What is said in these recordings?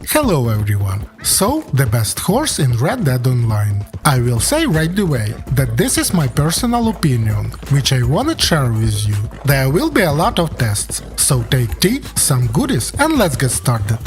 Hello everyone! So, the best horse in Red Dead Online. I will say right away that this is my personal opinion, which I wanna share with you. There will be a lot of tests, so take tea, some goodies and let's get started.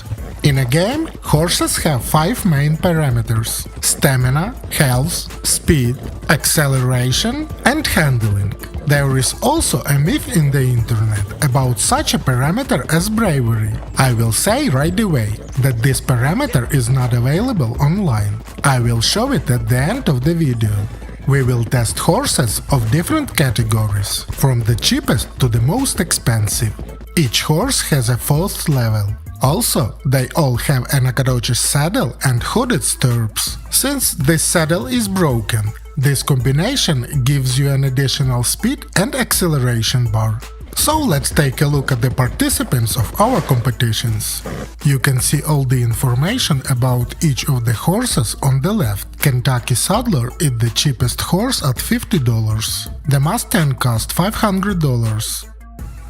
In a game, horses have 5 main parameters: stamina, health, speed, acceleration and handling. There is also a myth in the internet about such a parameter as bravery. I will say right away that this parameter is not available online. I will show it at the end of the video. We will test horses of different categories, from the cheapest to the most expensive. Each horse has a 4th level. Also, they all have an Nakadochi saddle and hooded stirrups. Since this saddle is broken, this combination gives you an additional speed and acceleration bar. So let's take a look at the participants of our competitions. You can see all the information about each of the horses on the left. Kentucky Saddler is the cheapest horse at $50. The Mustang cost $500.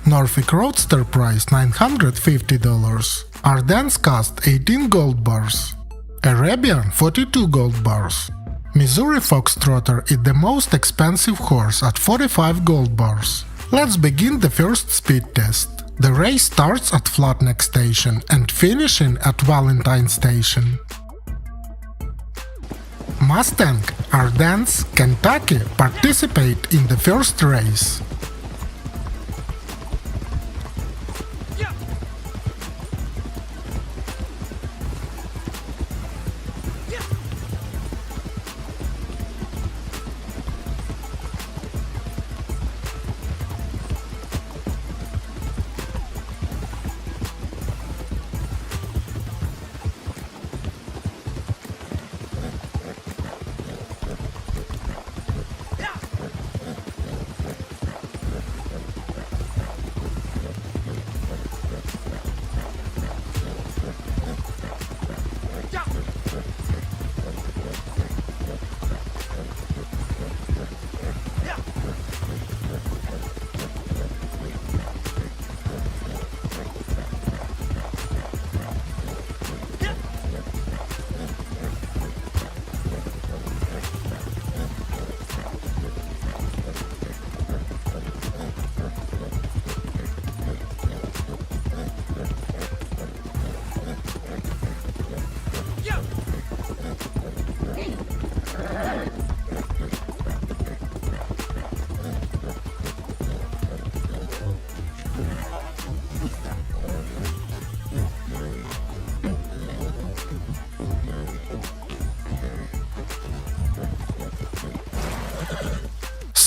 Norfolk Roadster price $950. Ardennes cost 18 gold bars. Arabian 42 gold bars. Missouri Foxtrotter is the most expensive horse at 45 gold bars. Let's begin the first speed test. The race starts at Flatneck Station and finishing at Valentine Station. Mustang, Ardennes, Kentucky participate in the first race.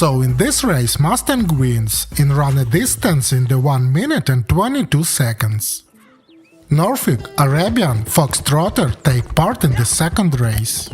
So in this race Mustang wins and run a distance in the 1 minute and 22 seconds. Norfolk, Arabian, Foxtrotter take part in the second race.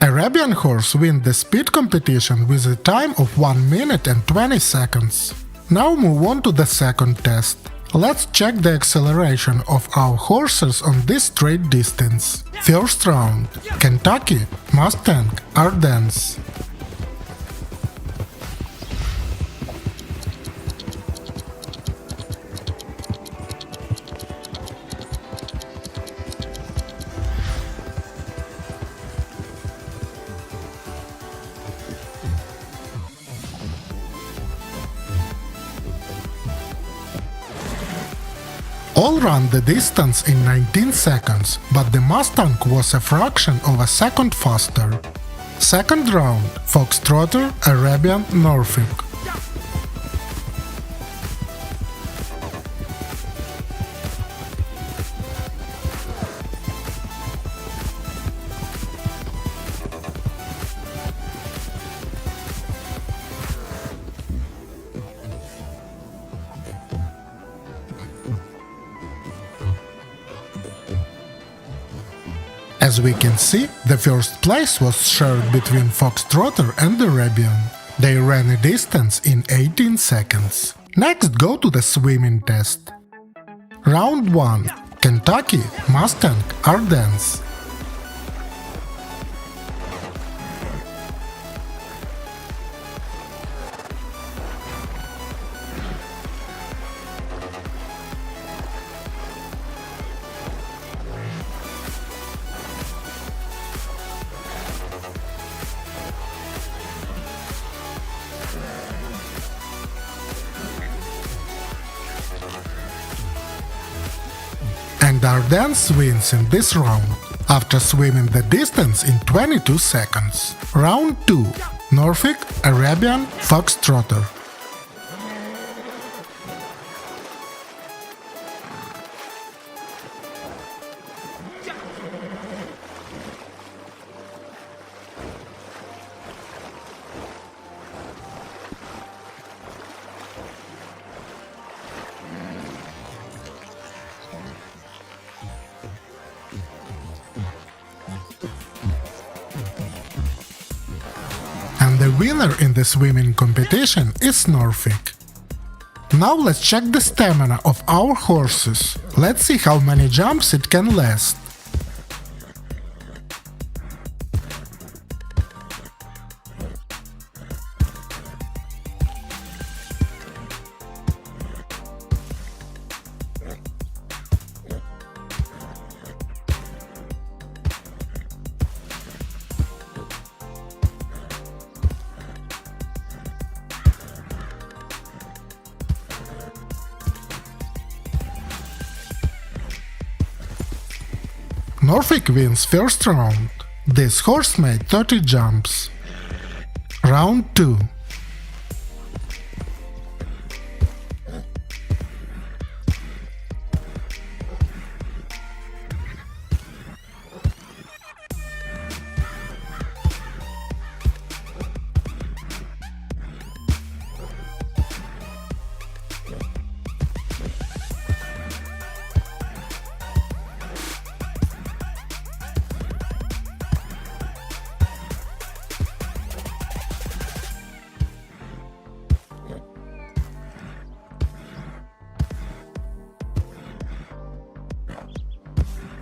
Arabian horse win the speed competition with a time of 1 minute and 20 seconds. Now move on to the second test. Let's check the acceleration of our horses on this straight distance. First round. Kentucky, Mustang, Ardennes. All ran the distance in 19 seconds, but the Mustang was a fraction of a second faster. Second round, Foxtrotter, Arabian, Norfolk. As we can see, the first place was shared between Foxtrotter and Arabian. They ran a distance in 18 seconds. Next, go to the swimming test. Round 1. Kentucky, Mustang, Ardennes. And Ardennes wins in this round, after swimming the distance in 22 seconds. Round 2. Norfolk, Arabian, Foxtrotter. And the winner in the swimming competition is Norfolk. Now let's check the stamina of our horses. Let's see how many jumps it can last. Norfolk wins first round. This horse made 30 jumps. Round 2.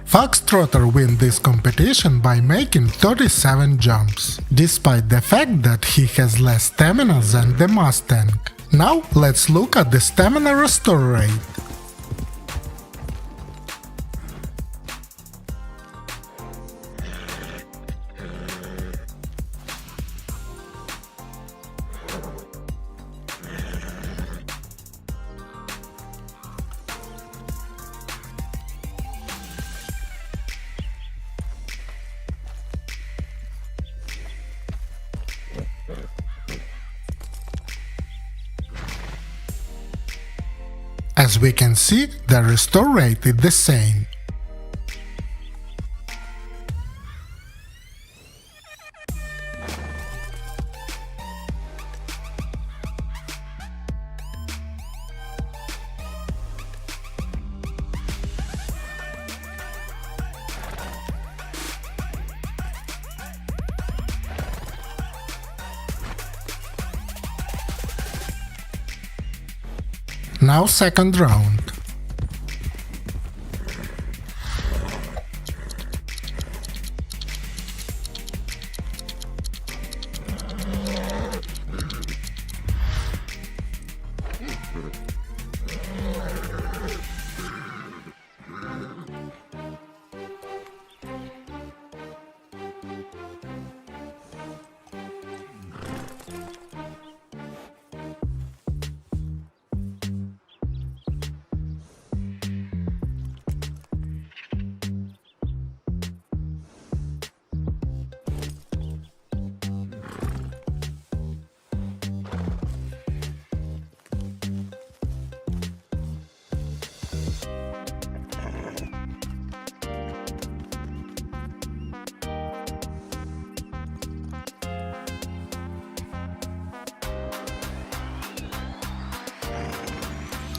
Foxtrotter win this competition by making 37 jumps, despite the fact that he has less stamina than the Mustang. Now let's look at the stamina restore rate. As we can see, the restore rate is the same. Now second round.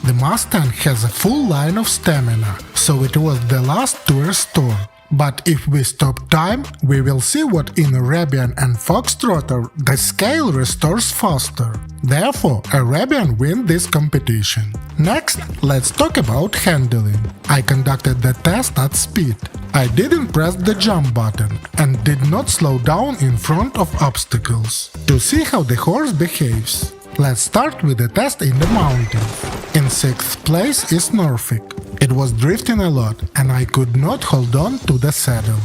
The Mustang has a full line of stamina, so it was the last to restore. But if we stop time, we will see what in Arabian and Foxtrotter the scale restores faster. Therefore, Arabian win this competition. Next, let's talk about handling. I conducted the test at speed. I didn't press the jump button and did not slow down in front of obstacles to see how the horse behaves. Let's start with the test in the mountains. In 6th place is Norfolk. It was drifting a lot and I could not hold on to the saddle.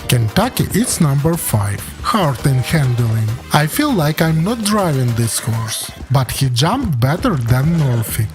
Kentucky is number 5, hard in handling. I feel like I'm not driving this horse, but he jumped better than Norfolk.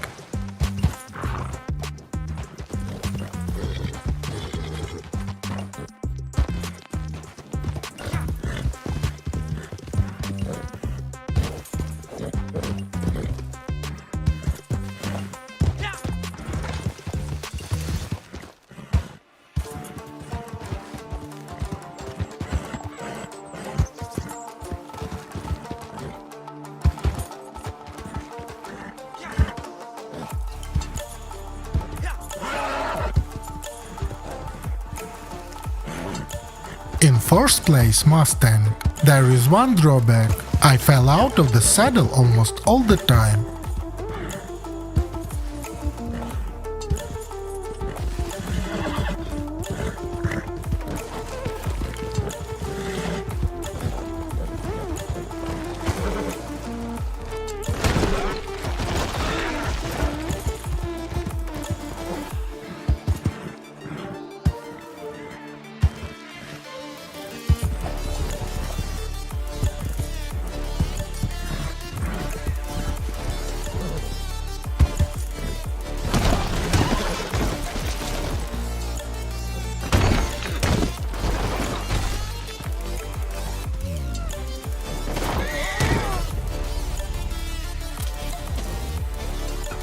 In 4th place Mustang. There is one drawback. I fell out of the saddle almost all the time.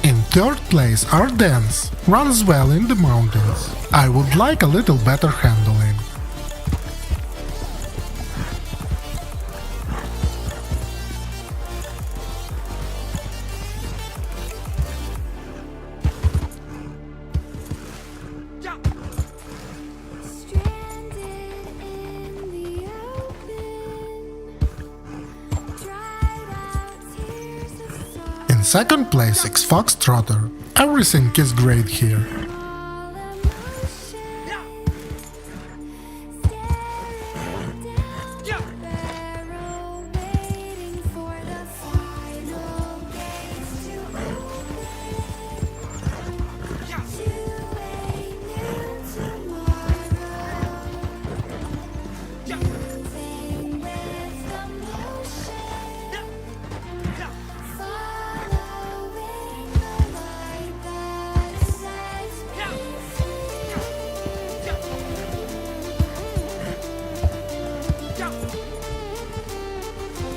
In 3rd place Ardennes, runs well in the mountains. I would like a little better handling. In 2nd place is Foxtrotter. Everything is great here.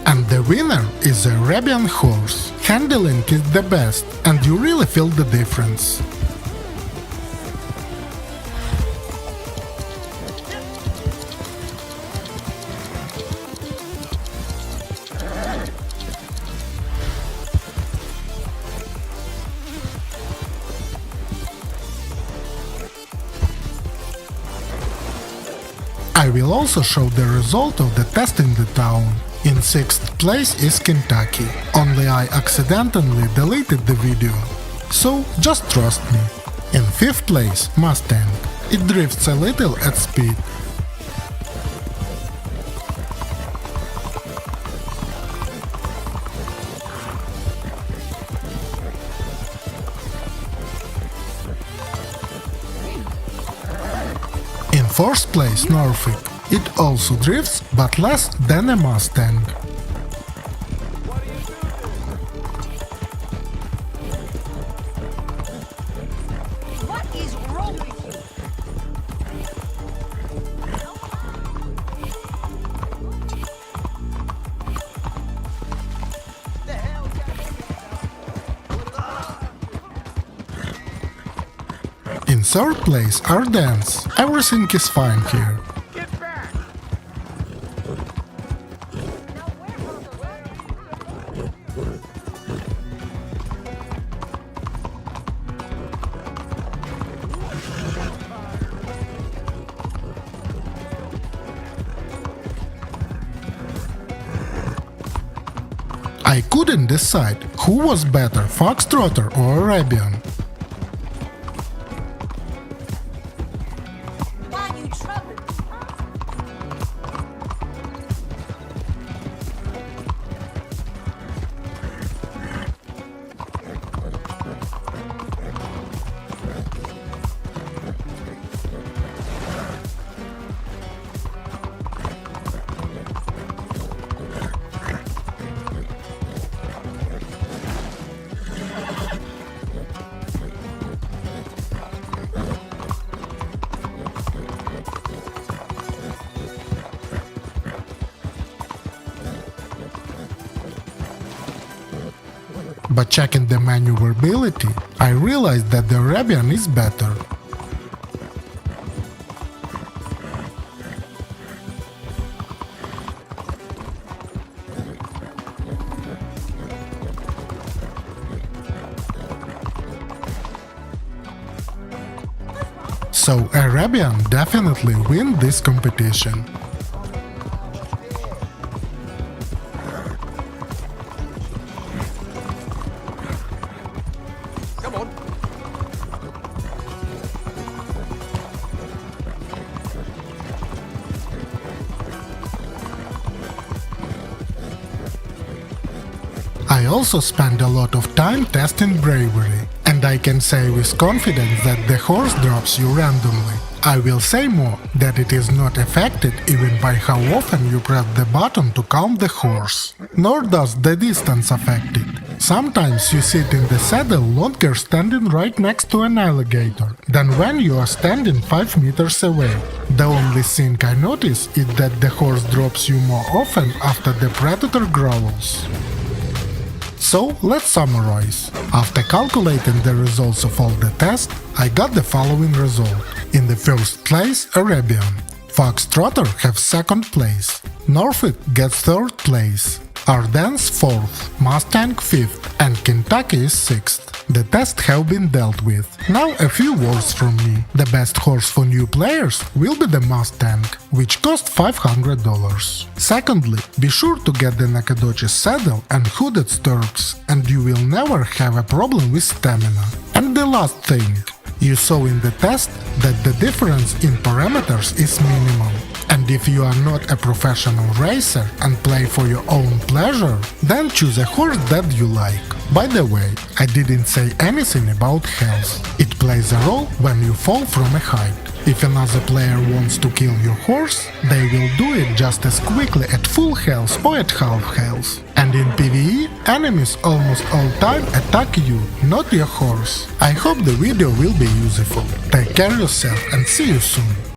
And the winner is the Arabian horse. Handling is the best, and you really feel the difference. I will also show the result of the test in the town. In 6th place is Kentucky. Only I accidentally deleted the video. So just trust me. In 5th place, Mustang. It drifts a little at speed. In 4th place, Norfolk. It also drifts, but less than a Mustang. What is wrong with you? The hell? In 3rd place, Ardennes. Everything is fine here. I couldn't decide who was better, Foxtrotter or Arabian. Why you trouble? But checking the maneuverability, I realized that the Arabian is better. So Arabian definitely win this competition. Come on. I also spend a lot of time testing Bravery, and I can say with confidence that the horse drops you randomly. I will say more, that it is not affected even by how often you press the button to count the horse. Nor does the distance affect it. Sometimes you sit in the saddle longer standing right next to an alligator than when you are standing 5 meters away. The only thing I notice is that the horse drops you more often after the predator growls. So let's summarize. After calculating the results of all the tests, I got the following result. In the 1st place, Arabian. Foxtrotter have 2nd place. Norfolk gets 3rd place. Ardennes 4th, Mustang 5th, and Kentucky is 6th. The tests have been dealt with. Now a few words from me. The best horse for new players will be the Mustang, which cost $500. Secondly, be sure to get the Nacogdoches saddle and hooded stirrups, and you will never have a problem with stamina. And the last thing, you saw in the test that the difference in parameters is minimal. And if you are not a professional racer and play for your own pleasure, then choose a horse that you like. By the way, I didn't say anything about health. It plays a role when you fall from a height. If another player wants to kill your horse, they will do it just as quickly at full health or at half health. And in PvE, enemies almost all time attack you, not your horse. I hope the video will be useful. Take care of yourself and see you soon.